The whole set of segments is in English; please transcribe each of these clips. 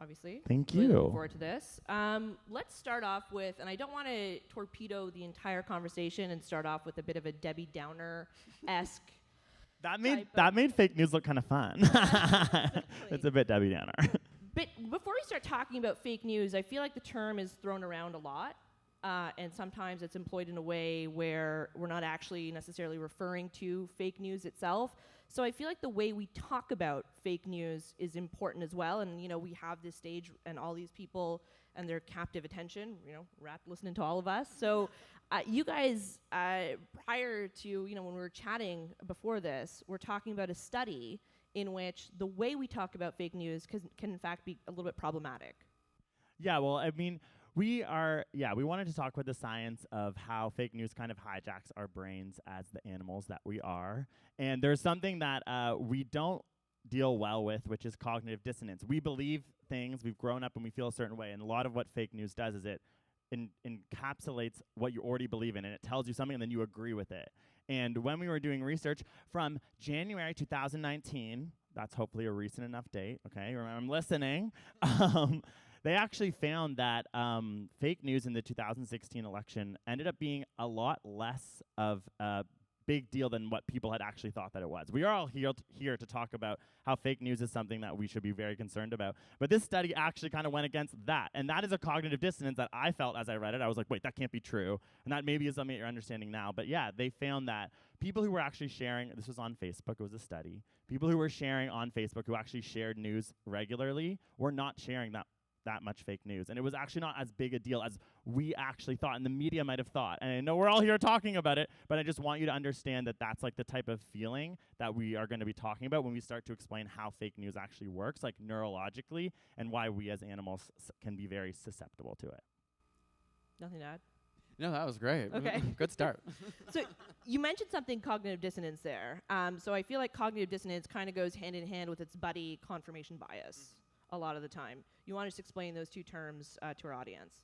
obviously. Thank Really you. looking forward to this. Let's start off with, and I don't want to torpedo the entire conversation and start off with a bit of a Debbie Downer-esque. That made fake news look kind of fun. It's a bit Debbie Downer. But before we start talking about fake news, I feel like the term is thrown around a lot. And sometimes it's employed in a way where we're not actually necessarily referring to fake news itself. So I feel like the way we talk about fake news is important as well. And, we have this stage and all these people and their captive attention, wrapped listening to all of us. So you guys, prior to, when we were chatting before this, we're talking about a study in which the way we talk about fake news can in fact be a little bit problematic. Yeah, well, I mean, we wanted to talk about the science of how fake news kind of hijacks our brains as the animals that we are. And there's something that we don't deal well with, which is cognitive dissonance. We believe things, we've grown up and we feel a certain way, and a lot of what fake news does is it encapsulates what you already believe in, and it tells you something and then you agree with it. And when we were doing research from January 2019, that's hopefully a recent enough date, okay, remember I'm listening, they actually found that fake news in the 2016 election ended up being a lot less of a big deal than what people had actually thought that it was. We are all here to talk about how fake news is something that we should be very concerned about. But this study actually kind of went against that. And that is a cognitive dissonance that I felt as I read it. I was like, wait, that can't be true. And that maybe is something that you're understanding now. But yeah, they found that people who were actually sharing, this was on Facebook, it was a study, people who were sharing on Facebook who actually shared news regularly were not sharing that much fake news. And it was actually not as big a deal as we actually thought, and the media might have thought. And I know we're all here talking about it, but I just want you to understand that that's like the type of feeling that we are going to be talking about when we start to explain how fake news actually works, like neurologically, and why we as animals can be very susceptible to it. Nothing to add? No, that was great. Okay. Good start. So you mentioned something, cognitive dissonance there. So I feel like cognitive dissonance kind of goes hand in hand with its buddy confirmation bias a lot of the time. You want to just explain those two terms to our audience?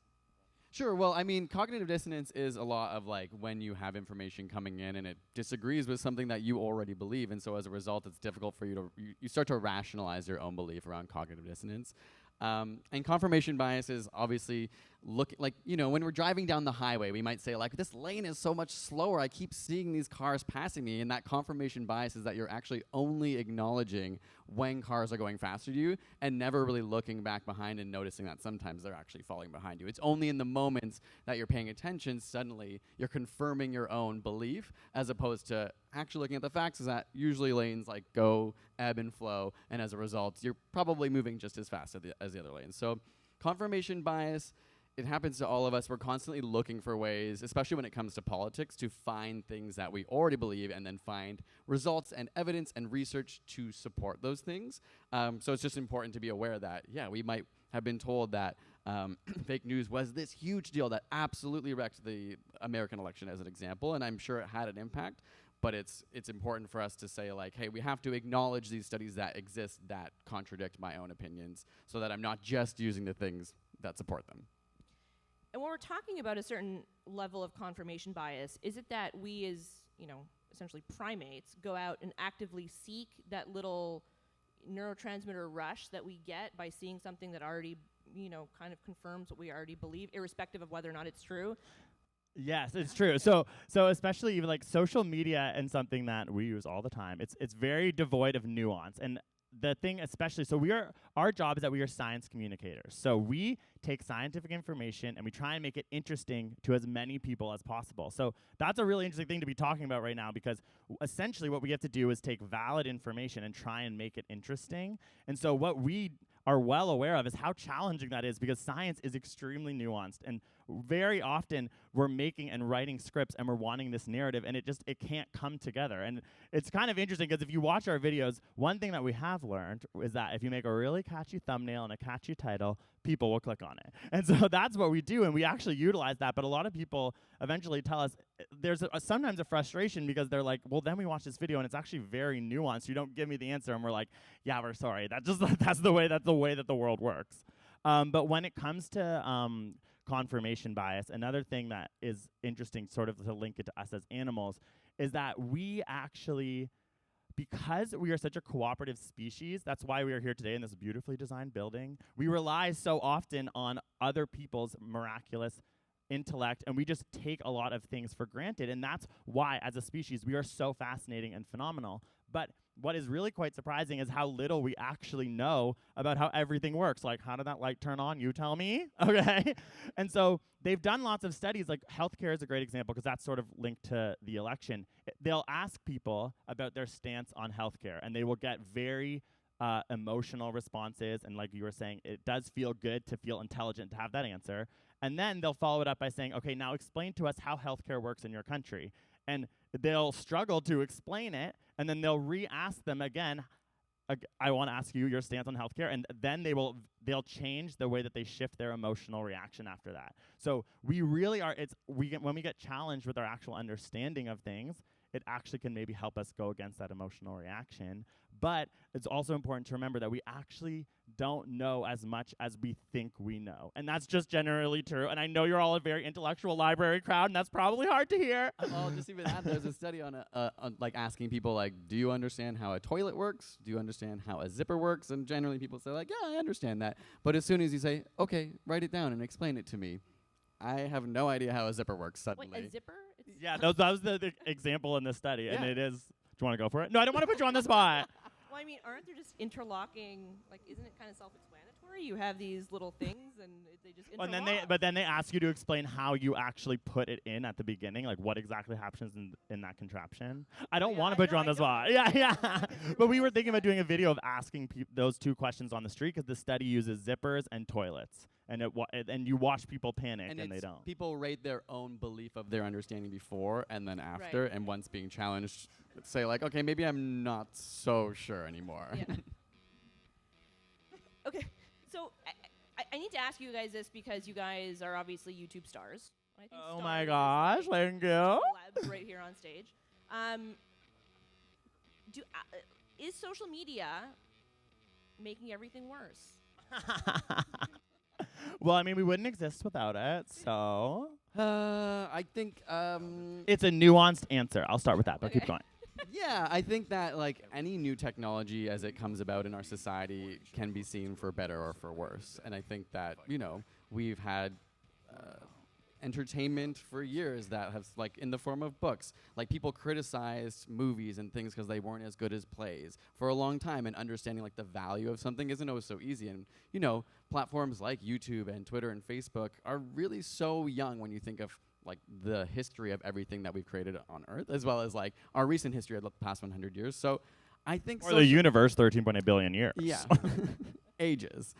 Sure. Well, I mean, cognitive dissonance is a lot of like when you have information coming in and it disagrees with something that you already believe. And so as a result, it's difficult for you you start to rationalize your own belief around cognitive dissonance. And confirmation bias is obviously when we're driving down the highway, we might say like, this lane is so much slower. I keep seeing these cars passing me. And that confirmation bias is that you're actually only acknowledging when cars are going faster to you and never really looking back behind and noticing that sometimes they're actually falling behind you. It's only in the moments that you're paying attention, suddenly you're confirming your own belief, as opposed to actually looking at the facts is that usually lanes like go, ebb and flow, and as a result, you're probably moving just as fast as the other lanes. So confirmation bias, it happens to all of us. We're constantly looking for ways, especially when it comes to politics, to find things that we already believe and then find results and evidence and research to support those things. So it's just important to be aware that, we might have been told that fake news was this huge deal that absolutely wrecked the American election as an example, and I'm sure it had an impact. But it's important for us to say, like, hey, we have to acknowledge these studies that exist that contradict my own opinions so that I'm not just using the things that support them. And when we're talking about a certain level of confirmation bias, is it that we as, essentially primates go out and actively seek that little neurotransmitter rush that we get by seeing something that already, kind of confirms what we already believe, irrespective of whether or not it's true? Yes, it's true. So especially even like social media and something that we use all the time, it's very devoid of nuance. And the thing especially, our job is that we are science communicators. So we take scientific information and we try and make it interesting to as many people as possible. So that's a really interesting thing to be talking about right now, because essentially what we have to do is take valid information and try and make it interesting. And so what we are well aware of is how challenging that is, because science is extremely nuanced, and very often we're making and writing scripts and we're wanting this narrative, and it can't come together. And it's kind of interesting because if you watch our videos, one thing that we have learned is that if you make a really catchy thumbnail and a catchy title, people will click on it. And so that's what we do, and we actually utilize that. But a lot of people eventually tell us there's sometimes a frustration because they're like, well, then we watch this video and it's actually very nuanced. You don't give me the answer, and we're like, yeah, we're sorry. That's the way that the world works. But when it comes to confirmation bias, another thing that is interesting, sort of to link it to us as animals, is that we actually because we are such a cooperative species, that's why we are here today in this beautifully designed building. We rely so often on other people's miraculous intellect, and we just take a lot of things for granted. And that's why, as a species, we are so fascinating and phenomenal. But what is really quite surprising is how little we actually know about how everything works. Like, how did that light turn on? You tell me. Okay. And so they've done lots of studies, like healthcare is a great example because that's sort of linked to the election. They'll ask people about their stance on healthcare, and they will get very emotional responses. And like you were saying, it does feel good to feel intelligent to have that answer. And then they'll follow it up by saying, okay, now explain to us how healthcare works in your country. And they'll struggle to explain it, and then they'll re-ask them again, I want to ask you your stance on healthcare, and then they'll change the way that they shift their emotional reaction after that. So we really are, when we get challenged with our actual understanding of things, it actually can maybe help us go against that emotional reaction. But it's also important to remember that we actually don't know as much as we think we know. And that's just generally true. And I know you're all a very intellectual library crowd, and that's probably hard to hear. Well, just even that, there's a study on like asking people, like, do you understand how a toilet works? Do you understand how a zipper works? And generally people say, like, yeah, I understand that. But as soon as you say, okay, write it down and explain it to me, I have no idea how a zipper works suddenly. Wait, a zipper? Yeah, that was the example in the study, and it is. Do you want to go for it? No, I don't want to put you on the spot. Well, I mean, aren't there just interlocking? Like, isn't it kind of self-explanatory? You have these little things, and they just interlock. But then they ask you to explain how you actually put it in at the beginning, like what exactly happens in that contraption. I don't want to put you on the spot. Yeah. But we were thinking about doing a video of asking those two questions on the street because the study uses zippers and toilets. And and you watch people panic, and they don't. People rate their own belief of their understanding before and then after, Right. and once being challenged, say like, okay, maybe I'm not so sure anymore. Yeah. Okay, so I need to ask you guys this because you guys are obviously YouTube stars. I think Oh stars my is gosh, like thank you. celebs right here on stage. Is social media making everything worse? Well, I mean, we wouldn't exist without it, so. I think, It's a nuanced answer. I'll start with that, but keep Okay. going. yeah, I think that like any new technology as it comes about in our society can be seen for better or for worse. And I think that, we've had entertainment for years that has, like, in the form of books. Like, people criticized movies and things because they weren't as good as plays for a long time, and understanding, like, the value of something isn't always so easy. And, platforms like YouTube and Twitter and Facebook are really so young when you think of, like, the history of everything that we've created on Earth, as well as, like, our recent history of the past 100 years. So I think Or the universe, 13.8 billion years. yeah. Ages.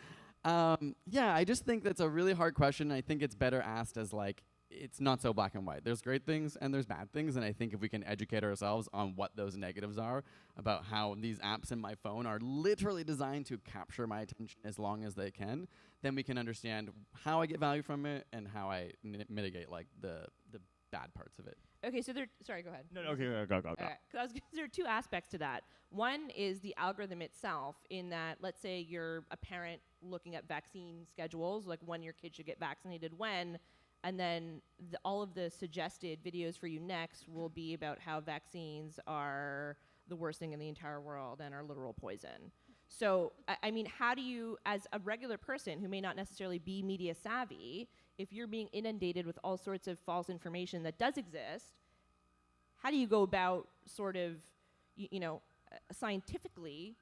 I just think that's a really hard question. I think it's better asked as, like, it's not so black and white. There's great things and there's bad things, and I think if we can educate ourselves on what those negatives are, about how these apps in my phone are literally designed to capture my attention as long as they can, then we can understand how I get value from it and how I mitigate, like, the bad parts of it. Okay, so sorry, go ahead. No, okay, go. Okay, 'cause there are two aspects to that. One is the algorithm itself, in that, let's say you're a parent looking at vaccine schedules, like when your kid should get vaccinated when, and then all of the suggested videos for you next will be about how vaccines are the worst thing in the entire world and are literal poison. So, I mean, how do you, as a regular person who may not necessarily be media savvy, if you're being inundated with all sorts of false information that does exist, how do you go about sort of, scientifically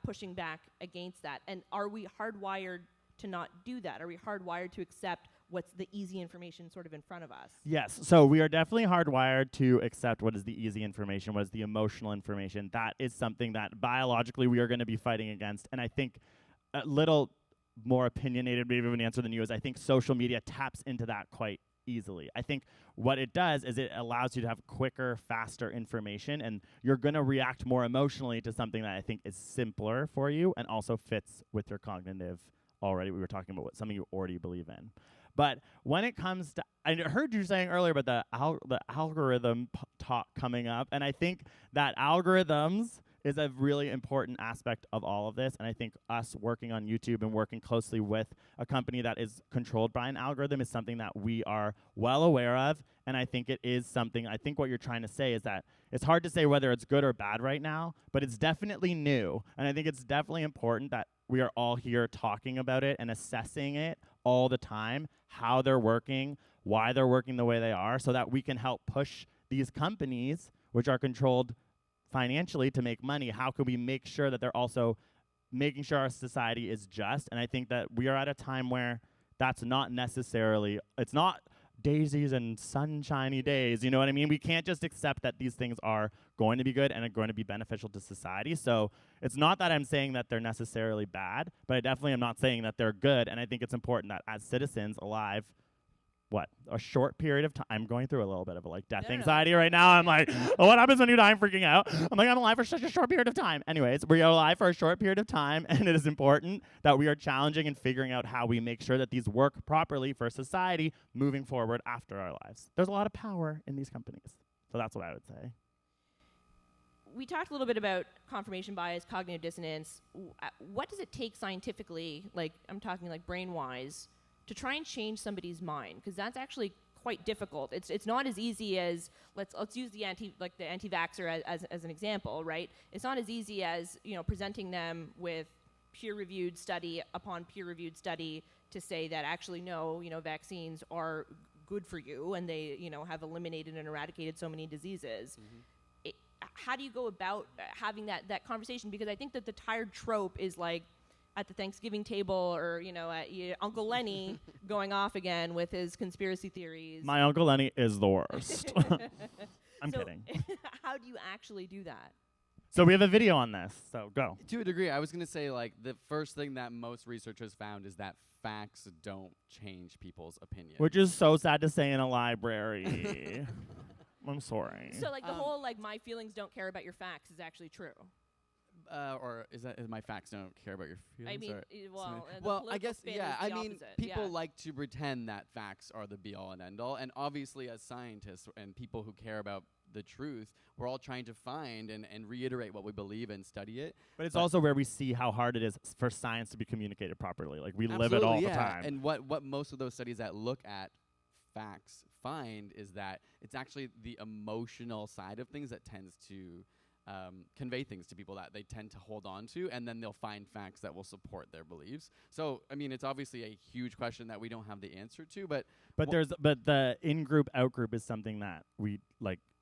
pushing back against that? And are we hardwired to not do that? Are we hardwired to accept what's the easy information sort of in front of us? Yes, so we are definitely hardwired to accept what is the easy information, what is the emotional information. That is something that biologically we are going to be fighting against. And I think a little more opinionated maybe of an answer than you is I think social media taps into that quite easily. I think what it does is it allows you to have quicker, faster information, and you're going to react more emotionally to something that I think is simpler for you and also fits with your cognitive already. We were talking about something you already believe in. But when it comes to, I heard you saying earlier about the algorithm talk coming up, and I think that algorithms is a really important aspect of all of this. And I think us working on YouTube and working closely with a company that is controlled by an algorithm is something that we are well aware of. And I think it is something, I think what you're trying to say is that it's hard to say whether it's good or bad right now, but it's definitely new. And I think it's definitely important that we are all here talking about it and assessing it all the time, how they're working, why they're working the way they are, so that we can help push these companies, which are controlled financially to make money. How can we make sure that they're also making sure our society is just? And I think that we are at a time where that's not necessarily, it's not daisies and sunshiny days, you know what I mean? We can't just accept that these things are going to be good and are going to be beneficial to society. So it's not that I'm saying that they're necessarily bad, but I definitely am not saying that they're good. And I think it's important that as citizens alive, a short period of time. I'm going through a little bit of death anxiety right now. I'm like, oh, what happens when you die? I'm freaking out. I'm like, I'm alive for such a short period of time. Anyways, we are alive for a short period of time, and it is important that we are challenging and figuring out how we make sure that these work properly for society moving forward after our lives. There's a lot of power in these companies. So that's what I would say. We talked a little bit about confirmation bias, cognitive dissonance. What does it take scientifically, I'm talking brain-wise, to try and change somebody's mind? Because that's actually quite difficult. It's not as easy as let's use the anti-vaxxer as an example, right? It's not as easy as presenting them with peer-reviewed study upon peer-reviewed study to say that actually no, vaccines are good for you and they have eliminated and eradicated so many diseases. Mm-hmm. How do you go about having that conversation? Because I think that the tired trope is at the Thanksgiving table or, at Uncle Lenny going off again with his conspiracy theories. My Uncle Lenny is the worst. I'm kidding. How do you actually do that? So we have a video on this, so go. To a degree, I was going to say, the first thing that most researchers found is that facts don't change people's opinions. Which is so sad to say in a library. I'm sorry. So, the whole, my feelings don't care about your facts is actually true. Or is my facts don't care about your feelings? I mean, I guess, yeah. I mean, people yeah. like to pretend that facts are the be-all and end-all. And obviously, as scientists and people who care about the truth, we're all trying to find and reiterate what we believe and study it. But it's also where we see how hard it is for science to be communicated properly. We Absolutely, live it all yeah. the time. And what most of those studies that look at facts find is that it's actually the emotional side of things that tends to convey things to people that they tend to hold on to, and then they'll find facts that will support their beliefs. So, I mean, it's obviously a huge question that we don't have the answer to, but the in-group, out-group is something that we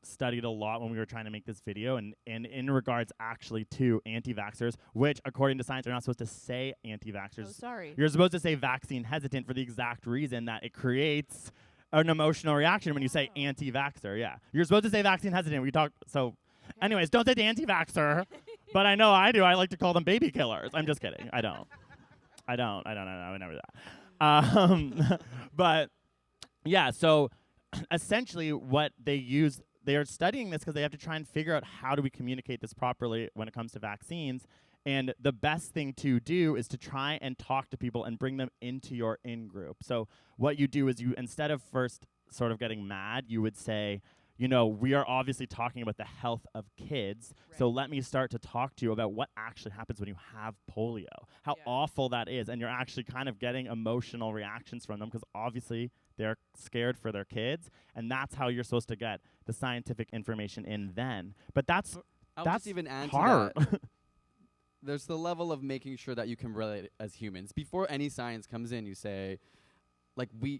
studied a lot when we were trying to make this video, and in regards actually to anti-vaxxers, which according to science are not supposed to say anti-vaxxers. Oh, sorry. You're supposed to say vaccine hesitant for the exact reason that it creates an emotional reaction when you say anti-vaxxer. Yeah, you're supposed to say vaccine hesitant. Anyways, don't say the anti-vaxxer, but I know I do. I like to call them baby killers. I'm just kidding. I don't. I would never do that. But yeah, so essentially what they are studying this because they have to try and figure out how do we communicate this properly when it comes to vaccines. And the best thing to do is to try and talk to people and bring them into your in-group. So what you do is instead of first sort of getting mad, you would say, we are obviously talking about the health of kids, right. So let me start to talk to you about what actually happens when you have polio, how awful that is, and you're actually kind of getting emotional reactions from them because obviously they're scared for their kids, and that's how you're supposed to get the scientific information in then. But that's just even add hard. To that. There's the level of making sure that you can relate as humans. Before any science comes in, you say,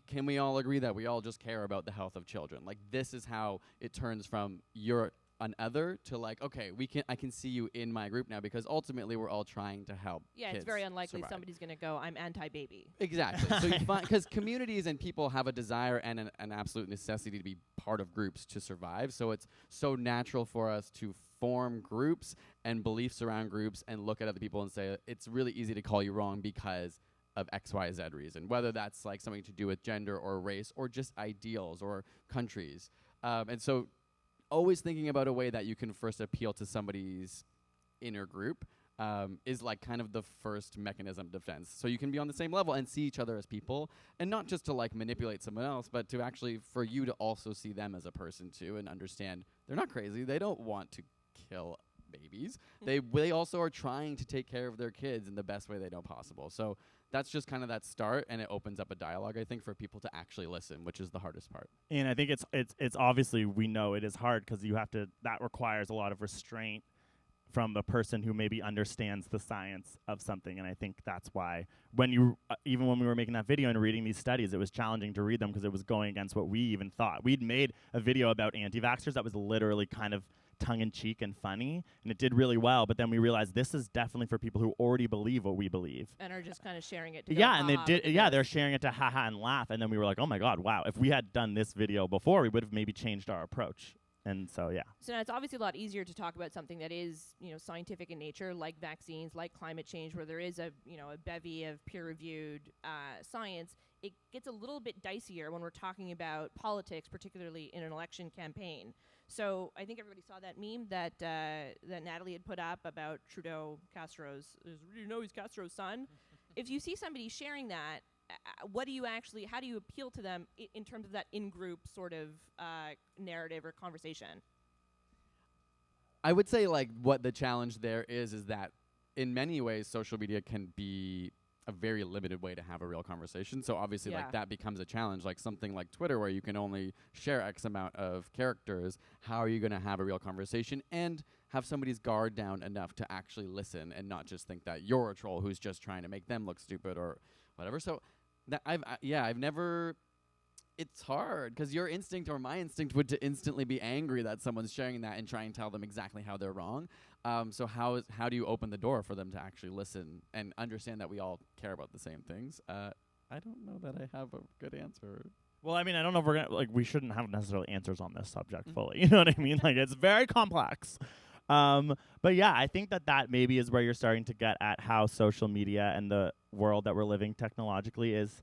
can we all agree that we all just care about the health of children? This is how it turns from you're an other to okay, I can see you in my group now because ultimately we're all trying to help. Yeah, kids it's very unlikely survive. somebody's going to go, I'm anti-baby. Exactly. So you find because communities and people have a desire and an absolute necessity to be part of groups to survive. So it's so natural for us to form groups and beliefs around groups and look at other people and say it's really easy to call you wrong because of X, Y, Z reason, whether that's something to do with gender or race or just ideals or countries. And so always thinking about a way that you can first appeal to somebody's inner group is kind of the first mechanism of defense. So you can be on the same level and see each other as people and not just to manipulate someone else, but to actually for you to also see them as a person too and understand they're not crazy. They don't want to kill babies. They also are trying to take care of their kids in the best way they know possible. So that's just kind of that start, and it opens up a dialogue, I think, for people to actually listen, which is the hardest part. And I think it's obviously, we know it is hard because that requires a lot of restraint from the person who maybe understands the science of something. And I think that's why even when we were making that video and reading these studies, it was challenging to read them because it was going against what we even thought. We'd made a video about anti-vaxxers that was literally kind of tongue-in-cheek and funny, and it did really well, but then we realized this is definitely for people who already believe what we believe. And are just kind of sharing it to they're sharing it to haha and laugh, and then we were like, oh my god, wow, if we had done this video before, we would have maybe changed our approach. And so, yeah. So now it's obviously a lot easier to talk about something that is, scientific in nature, like vaccines, like climate change, where there is a bevy of peer-reviewed science. It gets a little bit dicier when we're talking about politics, particularly in an election campaign. So I think everybody saw that meme that Natalie had put up about Trudeau Castro's. He's Castro's son. If you see somebody sharing that, how do you appeal to them in terms of that in-group sort of narrative or conversation? I would say what the challenge there is that in many ways social media can be a very limited way to have a real conversation. So obviously that becomes a challenge, like something like Twitter where you can only share X amount of characters. How are you going to have a real conversation and have somebody's guard down enough to actually listen and not just think that you're a troll who's just trying to make them look stupid or whatever. So that I've never. It's hard because your instinct or my instinct would to instantly be angry that someone's sharing that and try and tell them exactly how they're wrong. So how do you open the door for them to actually listen and understand that we all care about the same things? I don't know that I have a good answer. Well, I mean, I don't know if we're gonna we shouldn't have necessarily answers on this subject fully. You know what I mean? It's very complex. But yeah, I think that maybe is where you're starting to get at how social media and the world that we're living technologically is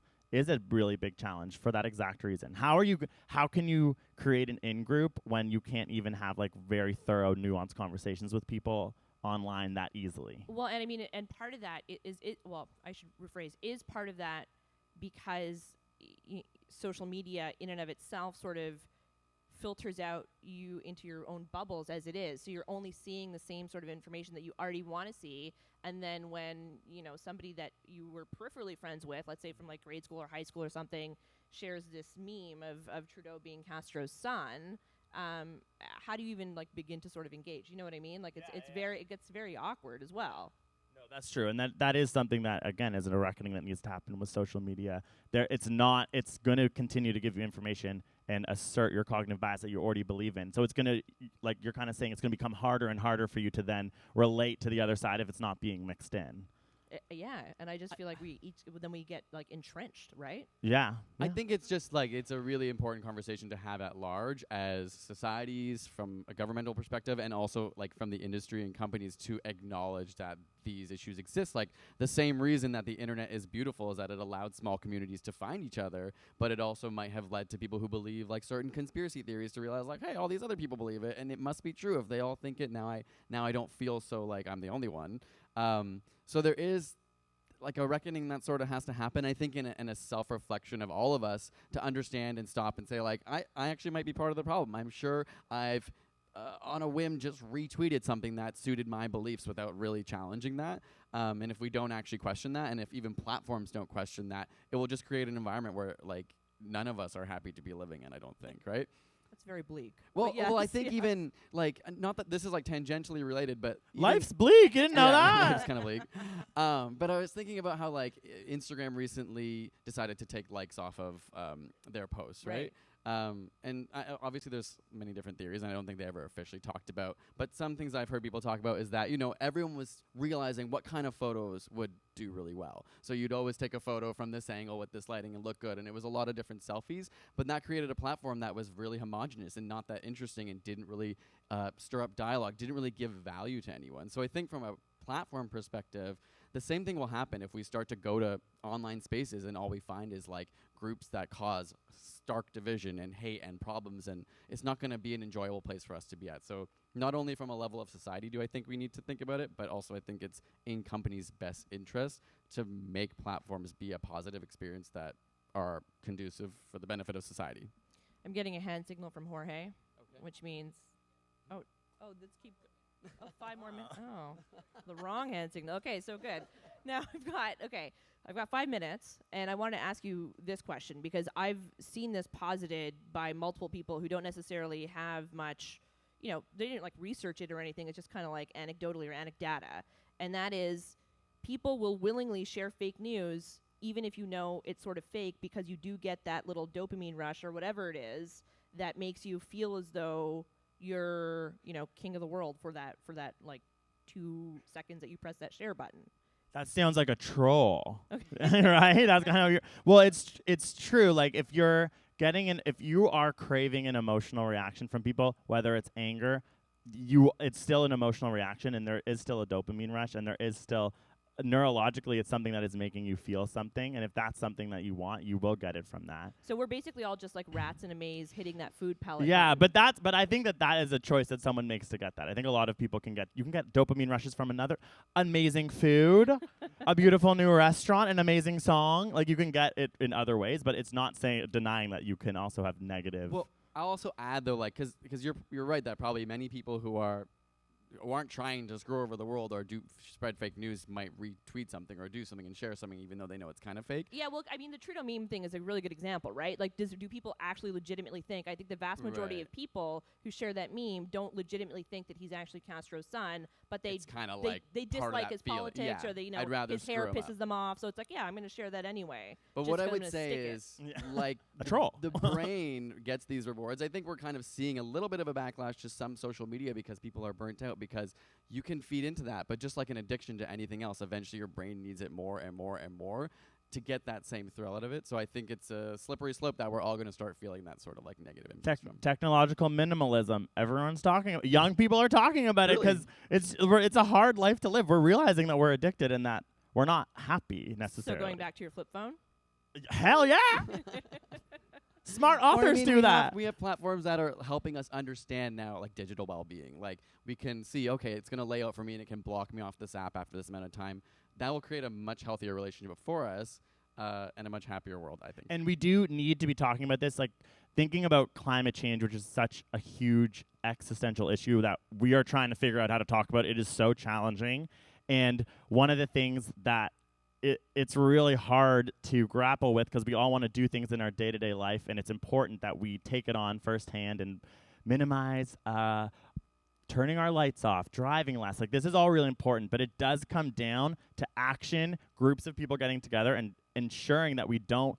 a really big challenge for that exact reason. How can you create an in-group when you can't even have very thorough, nuanced conversations with people online that easily? Well, and I mean, and part of that I should rephrase, is part of that because social media in and of itself sort of filters out you into your own bubbles as it is. So you're only seeing the same sort of information that you already want to see. And then when, somebody that you were peripherally friends with, let's say from grade school or high school or something, shares this meme of Trudeau being Castro's son, how do you even begin to sort of engage? You know what I mean? It gets very awkward as well. No, that's true. And that is something that, again, is a reckoning that needs to happen with social media. It's going to continue to give you information and assert your cognitive bias that you already believe in. So it's going to, you're kind of saying, it's going to become harder and harder for you to then relate to the other side if it's not being mixed in. Yeah, and I just feel like we get entrenched, right? Yeah. I think it's just it's a really important conversation to have at large as societies from a governmental perspective and also from the industry and companies to acknowledge that these issues exist. The same reason that the internet is beautiful is that it allowed small communities to find each other, but it also might have led to people who believe certain conspiracy theories to realize hey, all these other people believe it and it must be true if they all think it. Now I don't feel so I'm the only one. So there is a reckoning that sort of has to happen, I think, in a self-reflection of all of us to understand and stop and say, I actually might be part of the problem. I'm sure I've, on a whim, just retweeted something that suited my beliefs without really challenging that. And if we don't actually question that, and if even platforms don't question that, it will just create an environment where, none of us are happy to be living in, I don't think, right? That's very bleak. Well, I think even not that this is tangentially related, but life's bleak. You didn't know that. It's kind of bleak. But I was thinking about how Instagram recently decided to take likes off of their posts, right? And obviously there's many different theories, and I don't think they ever officially talked about. But some things I've heard people talk about is that everyone was realizing what kind of photos would do really well. So you'd always take a photo from this angle with this lighting and look good, and it was a lot of different selfies. But that created a platform that was really homogenous and not that interesting, and didn't really stir up dialogue, didn't really give value to anyone. So I think from a platform perspective, the same thing will happen if we start to go to online spaces and all we find is groups that cause stark division and hate and problems, and it's not going to be an enjoyable place for us to be at. So not only from a level of society do I think we need to think about it, but also I think it's in companies' best interest to make platforms be a positive experience that are conducive for the benefit of society. I'm getting a hand signal from Jorge, which means, let's keep. Oh, 5 more minutes. Oh, the wrong hand signal. Okay, so good. Now I've got 5 minutes, and I want to ask you this question because I've seen this posited by multiple people who don't necessarily have much, they didn't like research it or anything. It's just kind of like anecdotally or anecdata, and that is, people will willingly share fake news even if you know it's sort of fake because you do get that little dopamine rush or whatever it is that makes you feel as though you're, king of the world for that like 2 seconds that you press that share button. That sounds like a troll. Okay. Right? That's kind of well, it's true. Like if you are craving an emotional reaction from people, whether it's anger, it's still an emotional reaction, and there is still a dopamine rush, and there is still neurologically it's something that is making you feel something, and if that's something that you want, you will get it from that. So we're basically all just like rats in a maze hitting that food pellet. Yeah, but I think that is a choice that someone makes to get that. I think a lot of people can get dopamine rushes from another amazing food, a beautiful new restaurant, an amazing song. Like you can get it in other ways, but it's not denying that you can also have negative. Well, I'll also add though, like, because you're right that probably many people who aren't trying to screw over the world or spread fake news might retweet something or do something and share something even though they know it's kind of fake. Yeah, well, I mean, the Trudeau meme thing is a really good example, right? Like, do people actually legitimately think? I think the vast majority of people who share that meme don't legitimately think that he's actually Castro's son, but they dislike his politics or his hair pisses them off. So it's like, yeah, I'm going to share that anyway. But what I would say is, like, a troll. The brain gets these rewards. I think we're kind of seeing a little bit of a backlash to some social media because people are burnt out. Because you can feed into that, but just like an addiction to anything else, eventually your brain needs it more and more and more to get that same thrill out of it. So I think it's a slippery slope that we're all going to start feeling that sort of like negative impact from. Technological minimalism. Everyone's talking. Young people are talking about it because it's a hard life to live. We're realizing that we're addicted and that we're not happy necessarily. So going back to your flip phone? Hell yeah! Smart authors do that. We have platforms that are helping us understand now, like digital well-being. Like we can see, okay, it's going to lay out for me and it can block me off this app after this amount of time. That will create a much healthier relationship for us and a much happier world, I think. And we do need to be talking about this, like thinking about climate change, which is such a huge existential issue that we are trying to figure out how to talk about. It is so challenging. And one of the things that it's really hard to grapple with because we all want to do things in our day-to-day life, and it's important that we take it on firsthand and minimize turning our lights off, driving less. Like, this is all really important, but it does come down to action, groups of people getting together and ensuring that we don't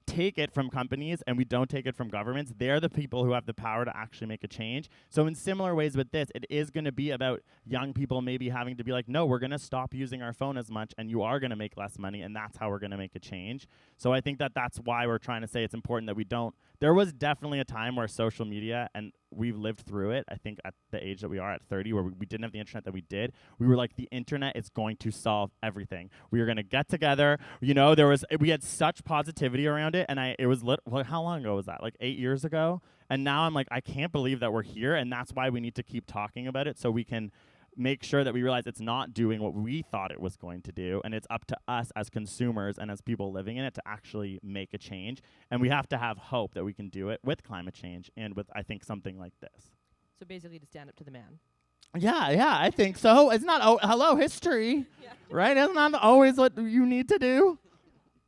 take it from companies and we don't take it from governments. They're the people who have the power to actually make a change. So in similar ways with this, it is going to be about young people maybe having to be like, no, we're going to stop using our phone as much and you are going to make less money, and that's how we're going to make a change. So I think that that's why we're trying to say it's important that we don't. There was definitely a time where social media, and we've lived through it, I think at the age that we are at 30, where we didn't have the internet that we did. We were like, the internet is going to solve everything. We were going to get together. We had such positivity around it, and how long ago was that? Like 8 years ago? And now I'm like, I can't believe that we're here, and that's why we need to keep talking about it so we can make sure that we realize it's not doing what we thought it was going to do, and it's up to us as consumers and as people living in it to actually make a change. And we have to have hope that we can do it with climate change and with, I think, something like this. So basically to stand up to the man. Yeah, I think so. It's not, hello, history, right? Isn't that always what you need to do?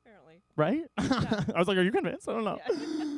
Apparently. Right? I was like, are you convinced? I don't know. Yeah.